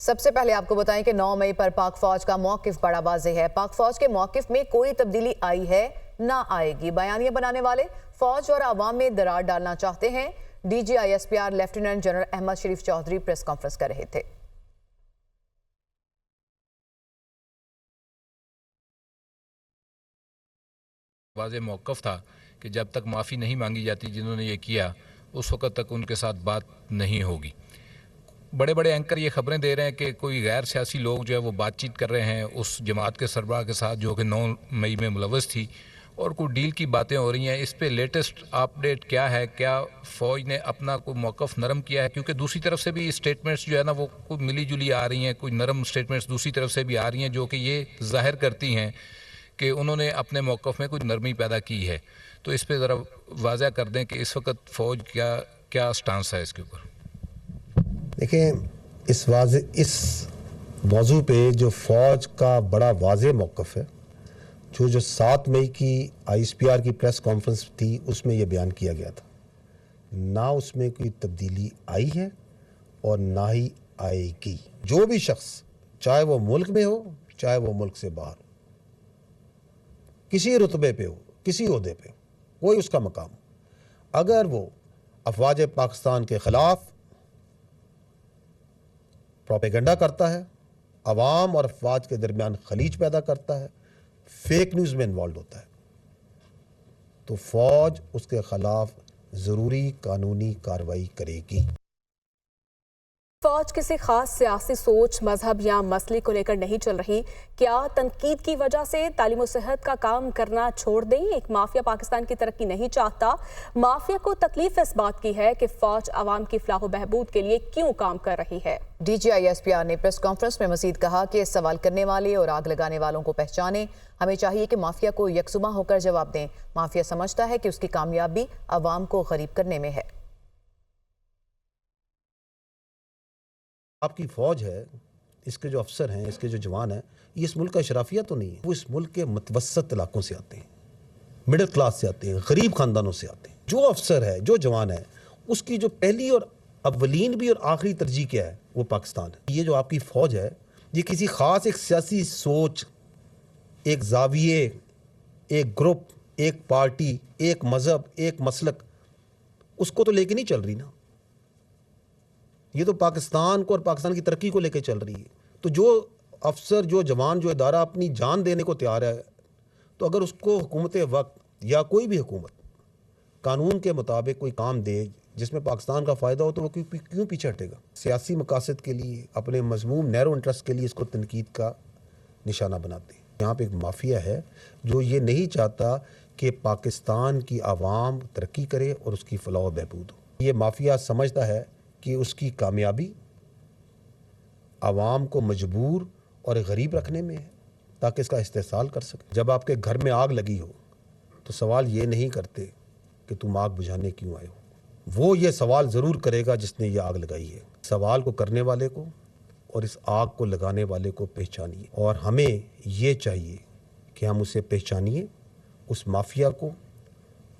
सबसे पहले आपको बताएं कि 9 मई पर पाक फौज का मौकिफ बड़ा वाज़ेह है। पाक फौज के मौकिफ में कोई तब्दीली आई है ना आएगी। बयानिया बनाने वाले फौज और आवाम में दरार डालना चाहते हैं। DGISPR लेफ्टिनेंट जनरल अहमद शरीफ चौधरी प्रेस कॉन्फ्रेंस कर रहे थे। वाज़े मौक़िफ़ था कि जब तक माफ़ी नहीं मांगी जाती जिन्होंने ये किया, उस वक़्त तक उनके साथ बात नहीं होगी। बड़े बड़े एंकर ये खबरें दे रहे हैं कि कोई गैर सियासी लोग जो है वो बातचीत कर रहे हैं उस जमात के सरबराह के साथ जो कि 9 मई में मुलव्वस थी, और कोई डील की बातें हो रही हैं। इस पे लेटेस्ट अपडेट क्या है? क्या फ़ौज ने अपना कोई मौक़िफ़ नरम किया है? क्योंकि दूसरी तरफ से भी स्टेटमेंट्स जो है ना वो कोई मिली जुली आ रही हैं, कोई नरम स्टेटमेंट्स दूसरी तरफ से भी आ रही हैं जो कि ये ज़ाहिर करती हैं कि उन्होंने अपने मौक़िफ़ में कुछ नरमी पैदा की है। तो इस पे ज़रा वाज़ह कर दें कि इस वक्त फ़ौज क्या स्टांस है इसके ऊपर। देखें, इस मौजू पे जो फ़ौज का बड़ा वाज़ेह मौक़िफ़ है, जो 7 मई की ISPR की प्रेस कॉन्फ्रेंस थी उसमें यह बयान किया गया था। ना उसमें कोई तब्दीली आई है और ना ही आएगी। जो भी शख्स, चाहे वो मुल्क में हो चाहे वो मुल्क से बाहर हो, किसी रुतबे पे हो, किसी ओहदे पे हो, कोई उसका मकाम हो, अगर वो अफ़वाज पाकिस्तान के ख़िलाफ़ प्रोपेगेंडा करता है, अवाम और अफवाज के दरमियान खलीज पैदा करता है, फेक न्यूज़ में इन्वॉल्व होता है, तो फौज उसके खिलाफ ज़रूरी कानूनी कार्रवाई करेगी। फौज किसी खास सियासी सोच, मजहब या मसले को लेकर नहीं चल रही। क्या तनकीद की वजह से तालीम और सेहत का काम करना छोड़ दें? एक माफिया पाकिस्तान की तरक्की नहीं चाहता। माफिया को तकलीफ इस बात की है कि फौज आवाम की फलाह बहबूद के लिए क्यों काम कर रही है। DGISPR ने प्रेस कॉन्फ्रेंस में मजीद कहा कि सवाल करने वाले और आग लगाने वालों को पहचाने। हमें चाहिए कि माफिया को यकसुमा होकर जवाब दें। माफिया समझता है कि उसकी कामयाबी आवाम को गरीब करने में है। आपकी फ़ौज है, इसके जो अफसर हैं, इसके जो जवान हैं, ये इस मुल्क का शराफिया तो नहीं है। वो इस मुल्क के मुतवस्सत इलाकों से आते हैं, मिडिल क्लास से आते हैं, गरीब ख़ानदानों से आते हैं। जो अफसर है, जो जवान है, उसकी जो पहली और अव्वलीन भी और आखिरी तरजीह क्या है, वो पाकिस्तान है। ये जो आपकी फ़ौज है, ये किसी ख़ास एक सियासी सोच, एक जाविये, एक ग्रुप, एक पार्टी, एक मज़हब, एक मसलक, उसको तो लेके नहीं चल रही ना। ये तो पाकिस्तान को और पाकिस्तान की तरक्की को लेकर चल रही है। तो जो अफसर, जो जवान, जो इदारा अपनी जान देने को तैयार है, तो अगर उसको हुकूमत वक्त या कोई भी हुकूमत कानून के मुताबिक कोई काम दे जिसमें पाकिस्तान का फ़ायदा हो, तो वो क्यों पीछे हटेगा? सियासी मकासद के लिए, अपने मजमूम नैरो इंटरेस्ट के लिए इसको तनकीद का निशाना बनाते हैं। यहाँ पर एक माफिया है जो ये नहीं चाहता कि पाकिस्तान की आवाम तरक्की करे और उसकी फलाह बहबूद हो। ये माफिया समझता है कि उसकी कामयाबी आवाम को मजबूर और गरीब रखने में है ताकि इसका इस्तेसाल कर सके। जब आपके घर में आग लगी हो तो सवाल ये नहीं करते कि तुम आग बुझाने क्यों आए हो। वो ये सवाल ज़रूर करेगा जिसने ये आग लगाई है। सवाल को करने वाले को और इस आग को लगाने वाले को पहचानिए, और हमें ये चाहिए कि हम उसे पहचानिए, उस माफिया को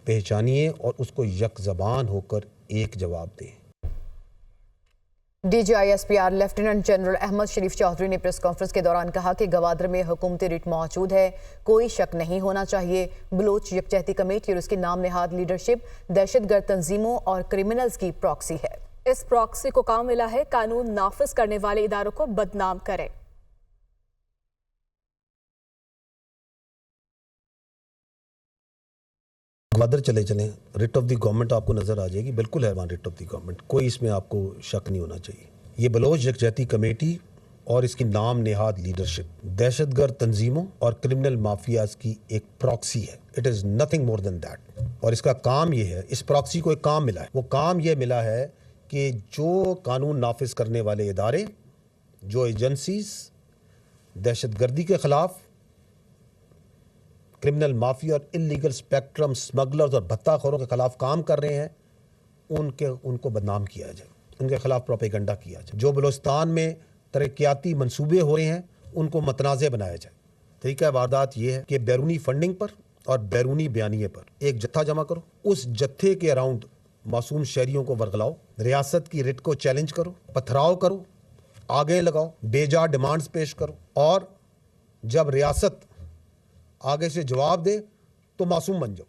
पहचानिए और उसको यक ज़बान होकर एक जवाब दें। DGISPR लेफ्टिनेंट जनरल अहमद शरीफ चौधरी ने प्रेस कॉन्फ्रेंस के दौरान कहा कि गवादर में हुकूमती रिट मौजूद है, कोई शक नहीं होना चाहिए। बलोच यकजहती कमेटी और उसकी नाम नहाद लीडरशिप दहशतगर्द तंजीमों और क्रिमिनल्स की प्रॉक्सी है। इस प्रॉक्सी को काम मिला है कानून नाफिज करने वाले इदारों को बदनाम करे। गवादर चले चलें, रिट ऑफ द गवर्नमेंट आपको नज़र आ जाएगी, बिल्कुल है वहाँ रिट ऑफ द गवर्नमेंट, कोई इसमें आपको शक नहीं होना चाहिए। ये बलोच यकजहती कमेटी और इसकी नाम नेहाद लीडरशिप दहशतगर्द तंजीमों और क्रिमिनल माफियाज की एक प्रॉक्सी है। It is nothing more than that. और इसका काम ये है, इस प्रॉक्सी को एक काम मिला है। वो काम ये मिला है कि जो कानून नाफिज करने वाले इदारे, जो एजेंसीज दहशतगर्दी के ख़िलाफ़, क्रिमिनल माफिया और इलीगल स्पेक्ट्रम स्मगलर्स और भत्ताखोरों के खिलाफ काम कर रहे हैं, उनको बदनाम किया जाए, उनके खिलाफ प्रोपेगेंडा किया जाए। जो बलोचिस्तान में तरक्याती मंसूबे हो रहे हैं उनको मतनाज़ बनाया जाए। तरीका वारदात ये है कि बैरूनी फंडिंग पर और बैरूनी बयानिए पर एक जत्था जमा करो, उस जत्थे के अराउंड मासूम शहरियों को वर्गलाओ, रियासत की रिट को चैलेंज करो, पथराव करो आगे लगाओ, बेजा डिमांड्स पेश करो, और जब रियासत आगे से जवाब दे तो मासूम बन जाओ।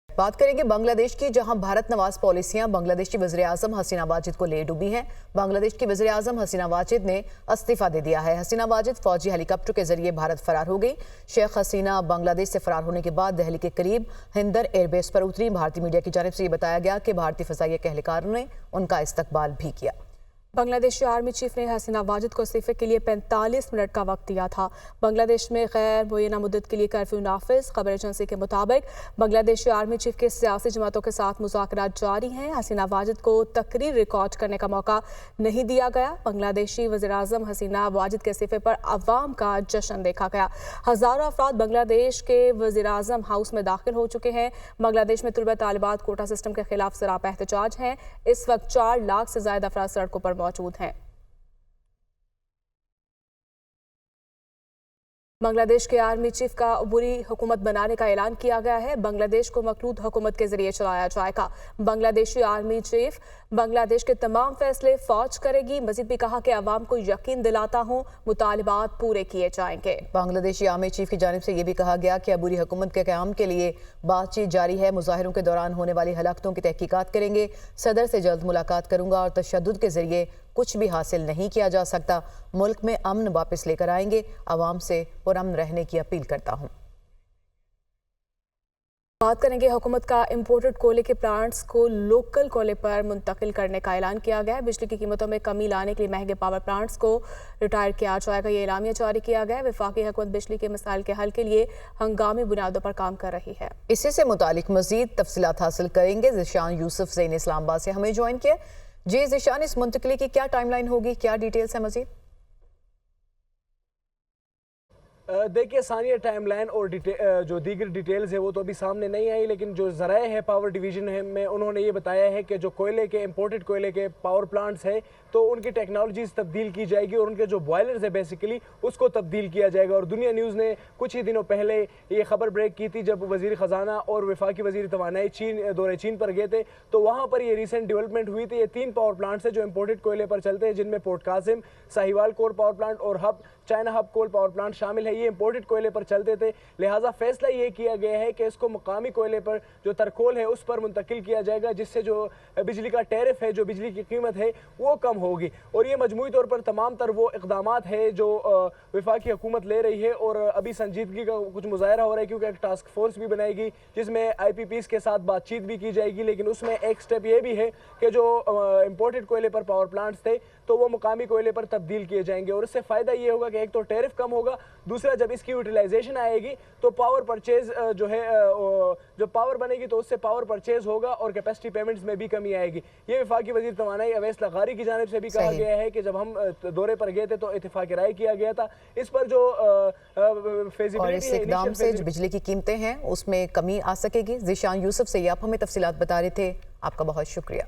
बात करेंगे बांग्लादेश की, जहां भारत नवाज पॉलिसियां बांग्लादेश की वज़ीर आज़म हसीना वाजिद को ले डूबी हैं। बांग्लादेश की वज़ीर आज़म हसीना वाजिद ने इस्तीफा दे दिया है। हसीना वाजिद फौजी हेलीकॉप्टर के जरिए भारत फरार हो गई। शेख हसीना बांग्लादेश से फरार होने के बाद दिल्ली के करीब हिंदर एयरबेस पर उतरी। भारतीय मीडिया की जानिब से ये बताया गया कि भारतीय फ़ज़ाइया के एहलकारों ने उनका इस्तकबाल भी किया। बांग्लादेशी आर्मी चीफ ने हसीना वाजिद को इस्तीफे के लिए 45 मिनट का वक्त दिया था। बांग्लादेश में गैर मुय्यना मुद्दत के लिए कर्फ्यू नाफिज। खबर एजेंसी के मुताबिक बांग्लादेशी आर्मी चीफ के सियासी जमातों के साथ मुज़ाकरात जारी हैं। हसीना वाजिद को तकरीर रिकॉर्ड करने का मौका नहीं दिया गया। बांग्लादेशी वज़ीर आज़म हसीना वाजिद के इस्तीफे पर अवाम का जश्न देखा गया। हज़ारों अफराद बांग्लादेश के वज़ीर आज़म हाउस में दाखिल हो चुके हैं। बांग्लादेश में तलबा तालिबात कोटा सिस्टम के खिलाफ सरापा एहतजाज हैं। इस वक्त 4 लाख से ज्यादा अफराद सड़कों पर मौजूद हैं। बांग्लादेश के आर्मी चीफ का अबूरी हुकूमत बनाने का ऐलान किया गया है। बांग्लादेश को मखलूत हुकूमत के जरिए चलाया जाएगा। बांग्लादेशी आर्मी चीफ बांग्लादेश के तमाम फैसले फौज करेगी। मजीद भी कहा कि अवाम को यकीन दिलाता हूँ मुतालिबात पूरे किए जाएंगे। बांग्लादेशी आर्मी चीफ की जानिब से ये भी कहा गया कि अबूरी हुकूमत के क़याम के लिए बातचीत जारी है। मुजाहिरों के दौरान होने वाली हलाकतों की तहकीकात करेंगे। सदर से जल्द मुलाकात करूंगा और तशद्दुद के जरिए कुछ भी हासिल नहीं किया जा सकता। मुल्क में अमन वापस लेकर आएंगे। अवाम से पुरअमन रहने की अपील करता हूँ। बात करेंगे हुकूमत का इंपोर्टेड कोयले के प्लांट्स को लोकल कोयले पर मुंतकिल करने का ऐलान किया गया है। बिजली की कीमतों में कमी लाने के लिए महंगे पावर प्लांट्स को रिटायर किया जाएगा। ये एलामिया जारी किया गया है। वफाकी हुकूमत बिजली के मसाइल के हल के लिए हंगामी बुनियादों पर काम कर रही है। इसी से मुतालिक मजीद तफसीलात हासिल करेंगे। ज़िशान यूसुफ ज़ैन इस्लामाबाद से हमें ज्वाइन किया। जी ज़िशान, इस मुंतकली की क्या टाइमलाइन होगी, क्या डिटेल्स है मजीद? देखिए सानिया, टाइमलाइन और जो दीगर डिटेल्स है वो तो अभी सामने नहीं आई, लेकिन जो ज़राए है पावर डिवीज़न है में उन्होंने ये बताया है कि जो कोयले के इंपोर्टेड कोयले के पावर प्लांट्स है तो उनकी टेक्नोलॉजीज तब्दील की जाएगी और उनके जो बॉयलर्स है बेसिकली उसको तब्दील किया जाएगा। और दुनिया न्यूज़ ने कुछ ही दिनों पहले ये खबर ब्रेक की थी जब वज़ीर ख़जाना और वफाकी वज़ीर तवानाई दौरे चीन पर गए थे, तो वहाँ पर ये रिसेंट डेवलपमेंट हुई थी। ये 3 पावर प्लांट्स है जो इंपोर्टेड कोयले पर चलते हैं, जिनमें port Qasim, Sahiwal coal power plant और China hub coal power plant शामिल है। ये इंपोर्टेड कोयले पर चलते थे, लिहाजा फैसला ये किया गया है कि इसको मुकामी कोयले पर जो तरकोल है उस पर मुंतकिल किया जाएगा, जिससे जो बिजली का टैरिफ है, जो बिजली की कीमत है वो कम होगी। और ये मजमूई तौर पर तमाम तर वो इक़दामात है जो वफाकी हुकूमत ले रही है और अभी संजीदगी का कुछ मुजाहरा हो रहा है, क्योंकि एक टास्क फोर्स भी बनाएगी जिसमें IPPs के साथ बातचीत भी की जाएगी। लेकिन उसमें एक स्टेप ये भी है कि जो इंपोर्टेड कोयले पर पावर प्लांट्स थे तो वो मुकामी कोयले पर तब्दील किए जाएंगे और इससे फ़ायदा ये होगा कि एक तो टैरिफ कम होगा, दूसरा जब इसकी यूटिलाइजेशन आएगी तो पावर परचेज जो है जो पावर बनेगी तो उससे पावर परचेज होगा और कैपेसिटी पेमेंट्स में भी कमी आएगी। ये वफाकी वज़ीर तवानाई अवैस लगारी की जानिब से भी कहा गया है कि जब हम दौरे पर गए थे तो इत्तेफाक राय किया गया था इस पर जो और इस इक़दाम से जो बिजली की कीमतें हैं उसमें कमी आ सकेगी। ज़िशान यूसुफ से आप हमें तफसीलात बता रहे थे, आपका बहुत शुक्रिया।